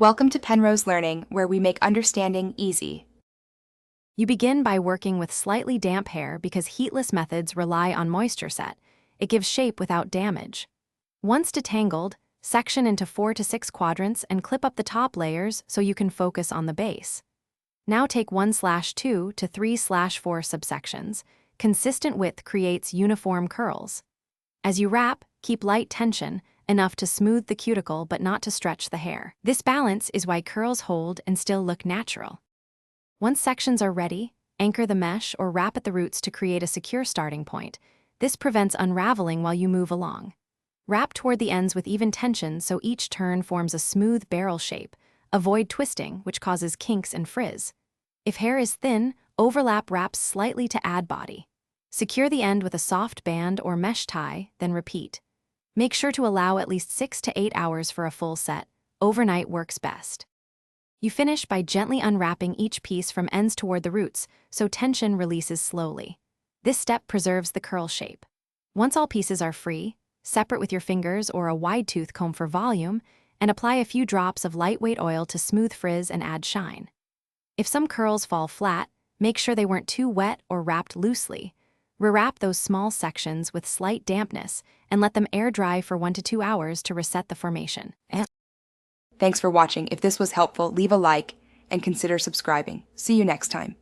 Welcome to Penrose Learning, where we make understanding easy. You begin by working with slightly damp hair because heatless methods rely on moisture set. It gives shape without damage. Once detangled, section into 4 to 6 quadrants and clip up the top layers so you can focus on the base. Now take 1/2 to 3/4 subsections. Consistent width creates uniform curls. As you wrap, keep light tension, enough to smooth the cuticle but not to stretch the hair. This balance is why curls hold and still look natural. Once sections are ready, anchor the mesh or wrap at the roots to create a secure starting point. This prevents unraveling while you move along. Wrap toward the ends with even tension so each turn forms a smooth barrel shape. Avoid twisting, which causes kinks and frizz. If hair is thin, overlap wraps slightly to add body. Secure the end with a soft band or mesh tie, then repeat. Make sure to allow at least 6 to 8 hours for a full set. Overnight works best. You finish by gently unwrapping each piece from ends toward the roots so tension releases slowly. This step preserves the curl shape. Once all pieces are free, separate with your fingers or a wide-tooth comb for volume, and apply a few drops of lightweight oil to smooth frizz and add shine. If some curls fall flat, make sure they weren't too wet or wrapped loosely. Rewrap those small sections with slight dampness and let them air dry for 1 to 2 hours to reset the formation. Thanks for watching. If this was helpful, leave a like and consider subscribing. See you next time.